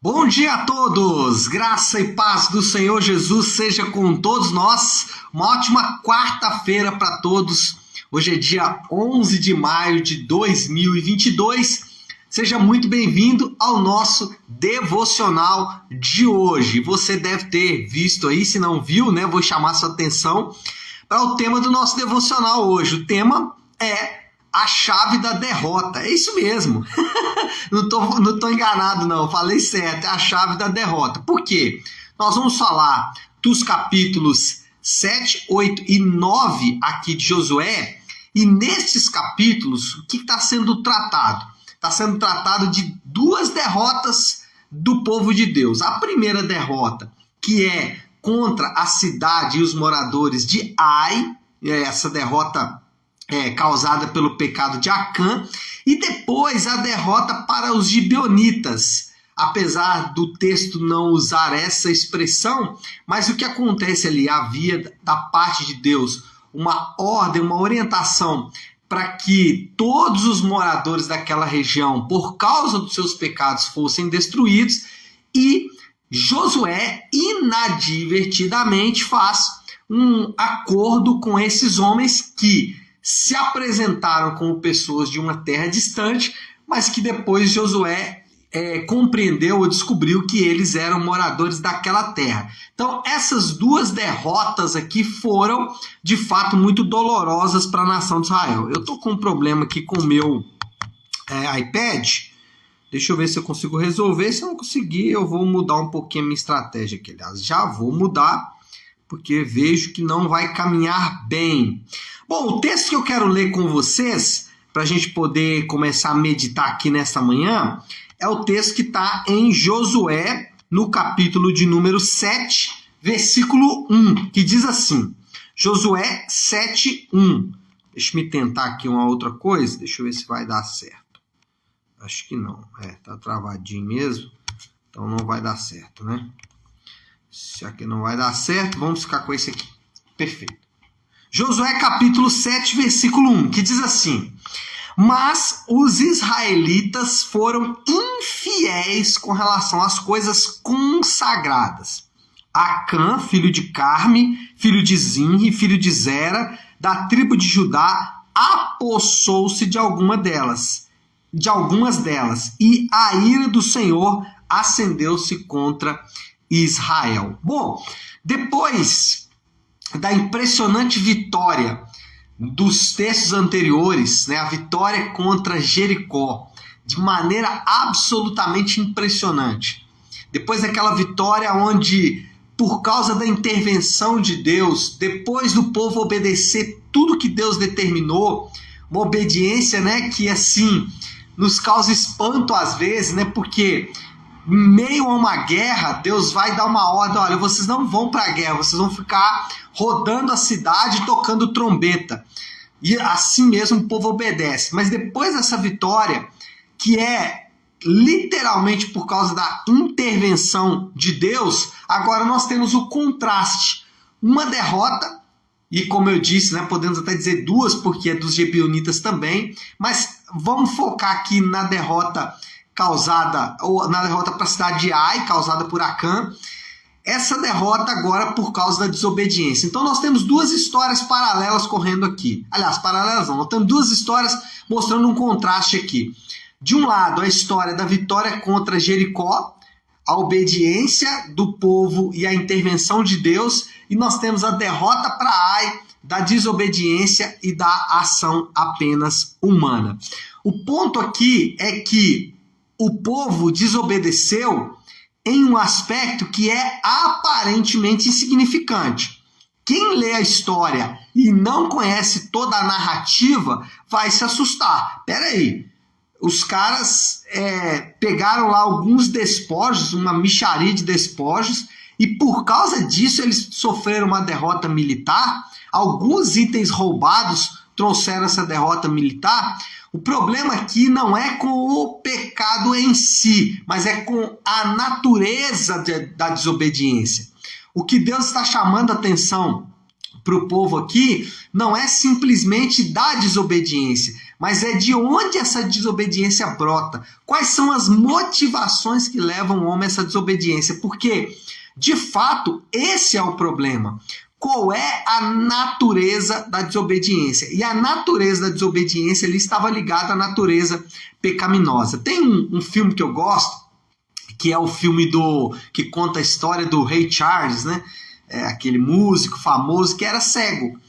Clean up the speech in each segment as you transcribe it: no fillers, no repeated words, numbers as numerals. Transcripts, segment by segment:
Bom dia a todos! Graça e paz do Senhor Jesus seja com todos nós. Uma ótima quarta-feira para todos. Hoje é dia 11 de maio de 2022. Seja muito bem-vindo ao nosso devocional de hoje. Você deve ter visto aí, se não viu, né? Vou chamar sua atenção para o tema do nosso devocional hoje. O tema é a chave da derrota. É isso mesmo. Não tô enganado, não. Falei certo. É a chave da derrota. Por quê? Nós vamos falar dos capítulos 7, 8 e 9 aqui de Josué. E nesses capítulos, o que está sendo tratado? Está sendo tratado de duas derrotas do povo de Deus. A primeira derrota, que é contra a cidade e os moradores de Ai. Essa derrota causada pelo pecado de Acã, e depois a derrota para os gibeonitas. Apesar do texto não usar essa expressão, mas o que acontece ali? Havia da parte de Deus uma ordem, uma orientação para que todos os moradores daquela região, por causa dos seus pecados, fossem destruídos, e Josué inadvertidamente faz um acordo com esses homens que se apresentaram como pessoas de uma terra distante, mas que depois Josué compreendeu ou descobriu que eles eram moradores daquela terra. Então, essas duas derrotas aqui foram, de fato, muito dolorosas para a nação de Israel. Eu estou com um problema aqui com o meu iPad. Deixa eu ver se eu consigo resolver. Se eu não conseguir, eu vou mudar um pouquinho a minha estratégia aqui. Aliás, já vou mudar, porque vejo que não vai caminhar bem. Bom, o texto que eu quero ler com vocês, para a gente poder começar a meditar aqui nesta manhã, é o texto que está em Josué, no capítulo de número 7, versículo 1, que diz assim, Josué 7, 1. Deixa eu tentar aqui uma outra coisa, deixa eu ver se vai dar certo. Acho que não, tá travadinho mesmo, então não vai dar certo, né? Se aqui não vai dar certo, vamos ficar com esse aqui. Perfeito. Josué capítulo 7, versículo 1, que diz assim, mas os israelitas foram infiéis com relação às coisas consagradas. Acã, filho de Carme, filho de Zinri, filho de Zera, da tribo de Judá, apossou-se de algumas delas, e a ira do Senhor acendeu-se contra Israel. Bom, depois da impressionante vitória dos textos anteriores, né, a vitória contra Jericó, de maneira absolutamente impressionante. Depois daquela vitória onde, por causa da intervenção de Deus, depois do povo obedecer tudo que Deus determinou, uma obediência, né, que assim nos causa espanto às vezes, né, porque em meio a uma guerra, Deus vai dar uma ordem, olha, vocês não vão para a guerra, vocês vão ficar rodando a cidade, tocando trombeta. E assim mesmo o povo obedece. Mas depois dessa vitória, que é literalmente por causa da intervenção de Deus, agora nós temos o contraste. Uma derrota, e como eu disse, né, podemos até dizer duas, porque é dos gibeonitas também, mas vamos focar aqui na derrota causada, ou na derrota para a cidade de Ai, causada por Acã, essa derrota agora por causa da desobediência. Então nós temos duas histórias paralelas correndo aqui. Aliás, paralelas não, nós temos duas histórias mostrando um contraste aqui. De um lado, a história da vitória contra Jericó, a obediência do povo e a intervenção de Deus, e nós temos a derrota para Ai, da desobediência e da ação apenas humana. O ponto aqui é que o povo desobedeceu em um aspecto que é aparentemente insignificante. Quem lê a história e não conhece toda a narrativa vai se assustar. Peraí, os caras pegaram lá alguns despojos, uma mixaria de despojos, e por causa disso eles sofreram uma derrota militar. Alguns itens roubados trouxeram essa derrota militar. O problema aqui não é com o pecado em si, mas é com a natureza da desobediência. O que Deus está chamando a atenção para o povo aqui não é simplesmente da desobediência, mas é de onde essa desobediência brota. Quais são as motivações que levam o homem a essa desobediência? Porque, de fato, esse é o problema. Qual é a natureza da desobediência? E a natureza da desobediência ali estava ligada à natureza pecaminosa. Tem um filme que eu gosto, que é o filme que conta a história do Ray Charles, né? Aquele músico famoso que era cego.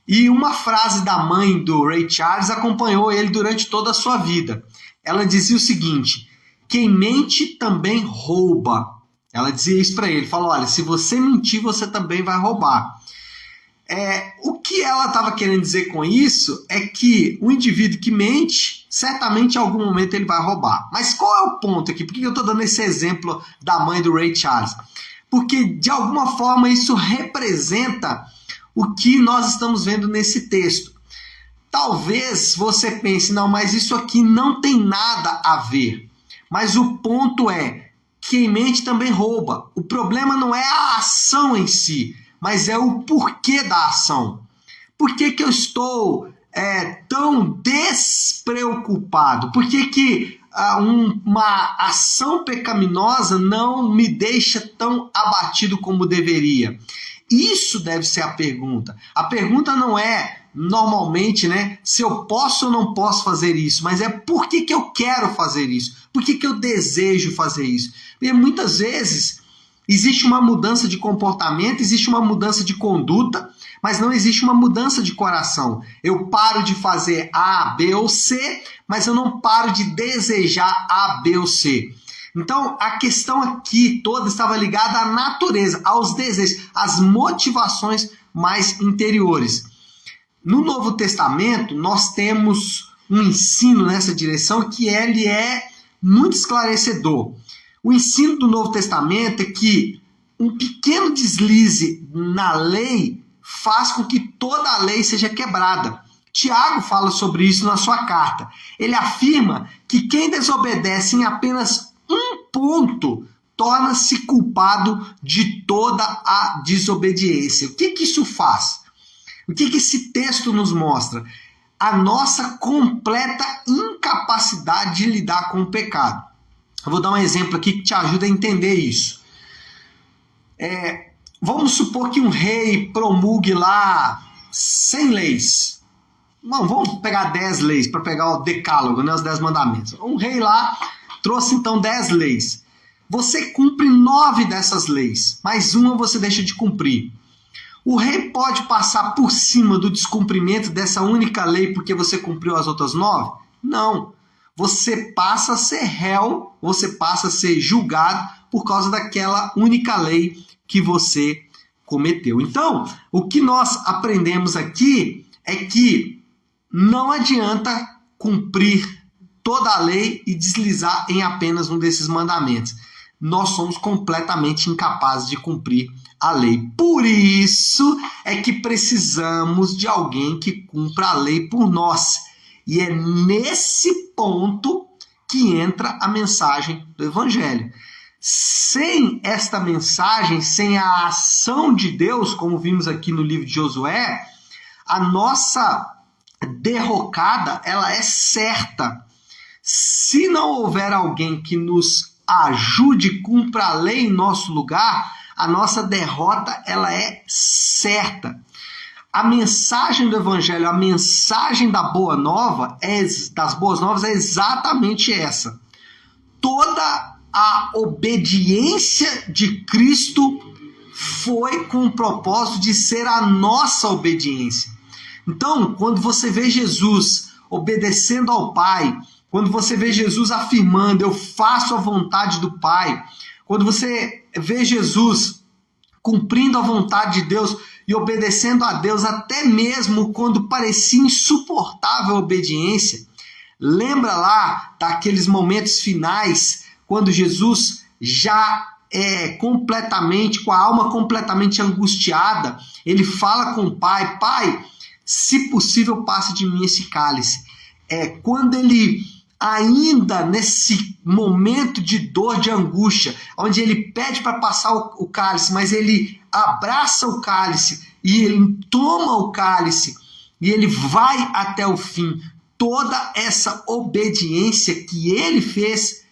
E uma frase da mãe do Ray Charles acompanhou ele durante toda a sua vida. Ela dizia o seguinte: quem mente também rouba. Ela dizia isso para ele, falou, olha, se você mentir, você também vai roubar. O que ela estava querendo dizer com isso é que o indivíduo que mente, certamente em algum momento ele vai roubar. Mas qual é o ponto aqui? Por que eu estou dando esse exemplo da mãe do Ray Charles? Porque, de alguma forma, isso representa o que nós estamos vendo nesse texto. Talvez você pense, não, mas isso aqui não tem nada a ver. Mas o ponto é, quem mente também rouba. O problema não é a ação em si, mas é o porquê da ação. Por que eu estou tão despreocupado? Por que uma ação pecaminosa não me deixa tão abatido como deveria? Isso deve ser a pergunta. A pergunta não é, normalmente, né, se eu posso ou não posso fazer isso, mas é por que eu quero fazer isso? Por que eu desejo fazer isso? Porque muitas vezes existe uma mudança de comportamento, existe uma mudança de conduta, mas não existe uma mudança de coração. Eu paro de fazer A, B ou C, mas eu não paro de desejar A, B ou C. Então, a questão aqui toda estava ligada à natureza, aos desejos, às motivações mais interiores. No Novo Testamento, nós temos um ensino nessa direção que ele é muito esclarecedor. O ensino do Novo Testamento é que um pequeno deslize na lei faz com que toda a lei seja quebrada. Tiago fala sobre isso na sua carta. Ele afirma que quem desobedece em apenas um ponto torna-se culpado de toda a desobediência. O que isso faz? O que esse texto nos mostra? A nossa completa incapacidade de lidar com o pecado. Eu vou dar um exemplo aqui que te ajuda a entender isso. Vamos supor que um rei promulgue lá 100 leis. Não, vamos pegar 10 leis para pegar o decálogo, né, os 10 mandamentos. Um rei lá trouxe então 10 leis. Você cumpre 9 dessas leis, mais uma você deixa de cumprir. O rei pode passar por cima do descumprimento dessa única lei porque você cumpriu as outras 9? Não. Você passa a ser réu, você passa a ser julgado por causa daquela única lei que você cometeu. Então, o que nós aprendemos aqui é que não adianta cumprir toda a lei e deslizar em apenas um desses mandamentos. Nós somos completamente incapazes de cumprir a lei. Por isso é que precisamos de alguém que cumpra a lei por nós. E é nesse ponto que entra a mensagem do Evangelho. Sem esta mensagem, sem a ação de Deus, como vimos aqui no livro de Josué, a nossa derrocada ela é certa. Se não houver alguém que nos ajude e cumpra a lei em nosso lugar, a nossa derrota ela é certa. A mensagem do Evangelho, a mensagem da Boa Nova, das Boas Novas é exatamente essa. Toda a obediência de Cristo foi com o propósito de ser a nossa obediência. Então, quando você vê Jesus obedecendo ao Pai, quando você vê Jesus afirmando, eu faço a vontade do Pai, quando você vê Jesus cumprindo a vontade de Deus e obedecendo a Deus, até mesmo quando parecia insuportável a obediência, lembra lá daqueles momentos finais, quando Jesus já completamente, com a alma completamente angustiada, ele fala com o Pai, Pai, se possível passe de mim esse cálice. Quando ele ainda nesse momento de dor, de angústia, onde ele pede para passar o cálice, mas ele abraça o cálice e ele toma o cálice e ele vai até o fim. Toda essa obediência que ele fez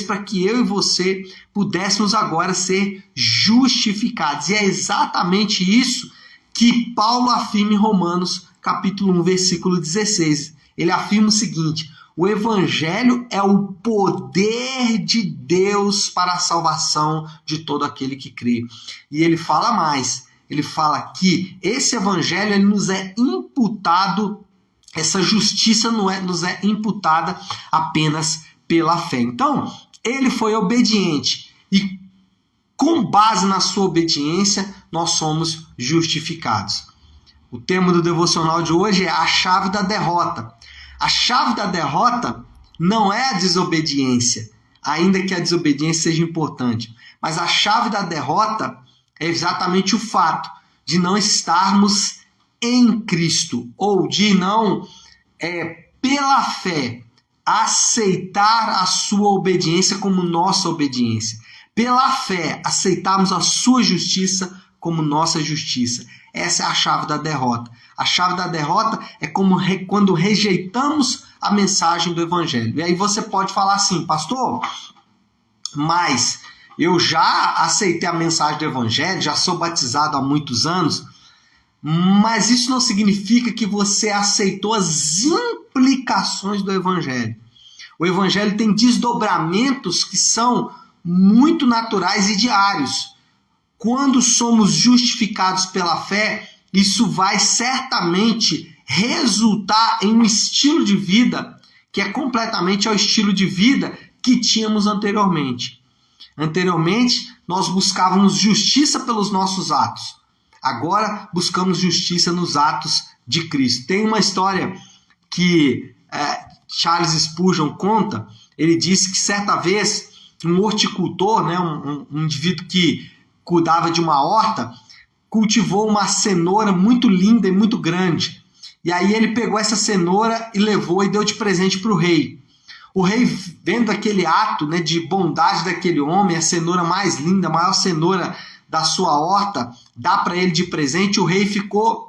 para que eu e você pudéssemos agora ser justificados. E é exatamente isso que Paulo afirma em Romanos, capítulo 1, versículo 16. Ele afirma o seguinte: o evangelho é o poder de Deus para a salvação de todo aquele que crê. E ele fala mais, ele fala que esse evangelho ele nos é imputado, essa justiça nos é imputada apenas pela fé. Então, ele foi obediente e com base na sua obediência, nós somos justificados. O tema do devocional de hoje é a chave da derrota. A chave da derrota não é a desobediência, ainda que a desobediência seja importante, mas a chave da derrota é exatamente o fato de não estarmos em Cristo, ou de não, pela fé, aceitar a sua obediência como nossa obediência. Pela fé, aceitarmos a sua justiça como nossa justiça. Essa é a chave da derrota. A chave da derrota é como quando rejeitamos a mensagem do evangelho. E aí você pode falar assim: pastor, mas eu já aceitei a mensagem do evangelho, já sou batizado há muitos anos, mas isso não significa que você aceitou as implicações do evangelho. O evangelho tem desdobramentos que são muito naturais e diários. Quando somos justificados pela fé, isso vai certamente resultar em um estilo de vida que é completamente ao estilo de vida que tínhamos anteriormente. Anteriormente, nós buscávamos justiça pelos nossos atos. Agora, buscamos justiça nos atos de Cristo. Tem uma história que Charles Spurgeon conta. Ele disse que certa vez um horticultor, um indivíduo que cuidava de uma horta, cultivou uma cenoura muito linda e muito grande. E aí ele pegou essa cenoura e levou e deu de presente para o rei. O rei, vendo aquele ato de bondade daquele homem, a cenoura mais linda, a maior cenoura da sua horta, dá para ele de presente, o rei ficou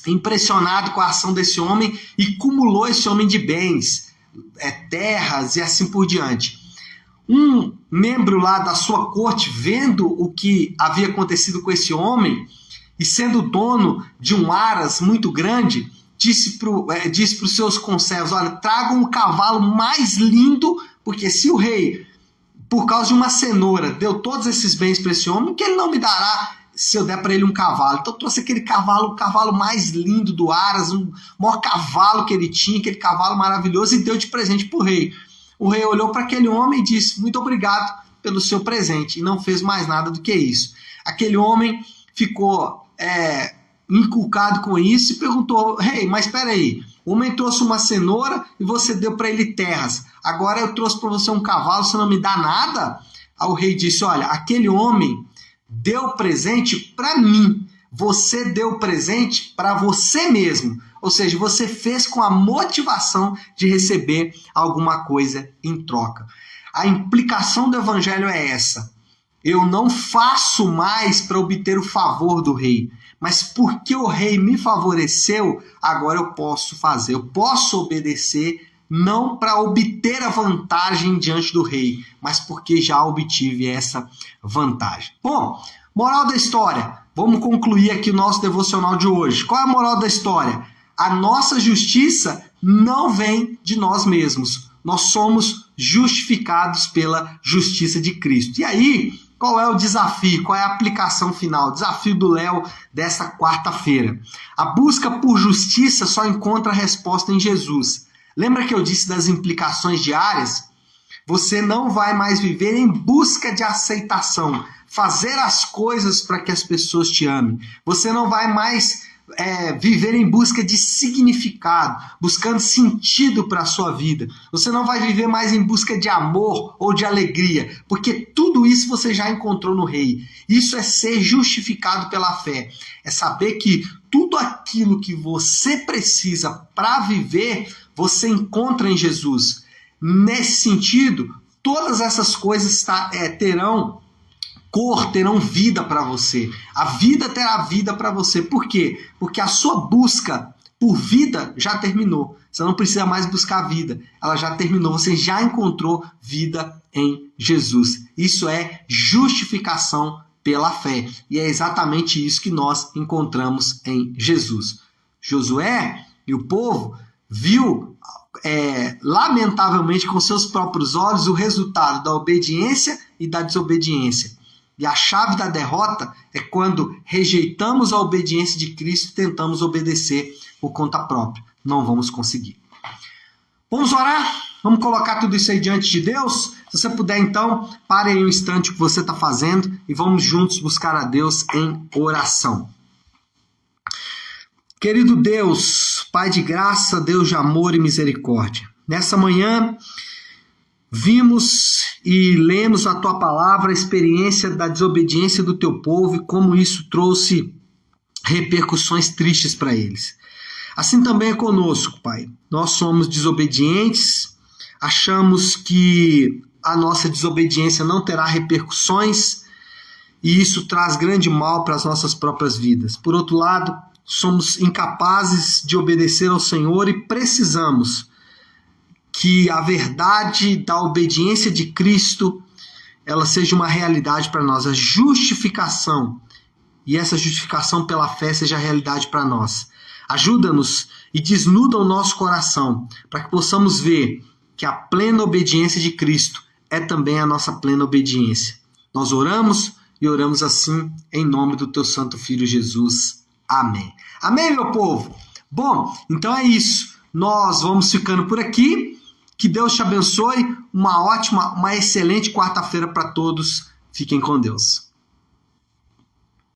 impressionado com a ação desse homem e cumulou esse homem de bens, terras e assim por diante. Um membro lá da sua corte, vendo o que havia acontecido com esse homem, e sendo dono de um aras muito grande, disse para os seus conservos: olha, tragam um cavalo mais lindo, porque se o rei, por causa de uma cenoura, deu todos esses bens para esse homem, que ele não me dará se eu der para ele um cavalo. Então trouxe aquele cavalo, o cavalo mais lindo do aras, o maior cavalo que ele tinha, aquele cavalo maravilhoso, e deu de presente para o rei. O rei olhou para aquele homem e disse: muito obrigado pelo seu presente, e não fez mais nada do que isso. Aquele homem ficou inculcado com isso e perguntou: rei, mas espera aí, o homem trouxe uma cenoura e você deu para ele terras, agora eu trouxe para você um cavalo, você não me dá nada? Aí o rei disse: olha, aquele homem deu presente para mim, você deu presente para você mesmo. Ou seja, você fez com a motivação de receber alguma coisa em troca. A implicação do evangelho é essa: eu não faço mais para obter o favor do rei, mas porque o rei me favoreceu, agora eu posso fazer, eu posso obedecer, não para obter a vantagem diante do rei, mas porque já obtive essa vantagem. Bom, moral da história, vamos concluir aqui o nosso devocional de hoje. Qual é a moral da história? A nossa justiça não vem de nós mesmos. Nós somos justificados pela justiça de Cristo. E aí, qual é o desafio? Qual é a aplicação final? O desafio do Léo desta quarta-feira. A busca por justiça só encontra resposta em Jesus. Lembra que eu disse das implicações diárias? Você não vai mais viver em busca de aceitação, fazer as coisas para que as pessoas te amem. Você não vai mais viver em busca de significado, buscando sentido para a sua vida. Você não vai viver mais em busca de amor ou de alegria, porque tudo isso você já encontrou no Rei. Isso é ser justificado pela fé. É saber que tudo aquilo que você precisa para viver, você encontra em Jesus. nesse sentido, todas essas coisas terão cor, terão vida para você. A vida terá vida para você. Por quê? Porque a sua busca por vida já terminou. Você não precisa mais buscar vida. Ela já terminou. Você já encontrou vida em Jesus. Isso é justificação pela fé. E é exatamente isso que nós encontramos em Jesus. Josué e o povo viu, lamentavelmente, com seus próprios olhos, o resultado da obediência e da desobediência. E a chave da derrota é quando rejeitamos a obediência de Cristo e tentamos obedecer por conta própria. Não vamos conseguir. Vamos orar? Vamos colocar tudo isso aí diante de Deus? Se você puder, então, pare aí um instante o que você está fazendo e vamos juntos buscar a Deus em oração. Querido Deus, Pai de graça, Deus de amor e misericórdia, nessa manhã vimos e lemos a Tua palavra, a experiência da desobediência do Teu povo e como isso trouxe repercussões tristes para eles. Assim também é conosco, Pai. Nós somos desobedientes, achamos que a nossa desobediência não terá repercussões e isso traz grande mal para as nossas próprias vidas. Por outro lado, somos incapazes de obedecer ao Senhor e precisamos que a verdade da obediência de Cristo ela seja uma realidade para nós, a justificação, e essa justificação pela fé seja realidade para nós. Ajuda-nos e desnuda o nosso coração para que possamos ver que a plena obediência de Cristo é também a nossa plena obediência. Nós oramos e oramos assim em nome do Teu Santo Filho Jesus. Amém. Amém, meu povo? Bom, então é isso. Nós vamos ficando por aqui. Que Deus te abençoe. Uma excelente quarta-feira para todos. Fiquem com Deus.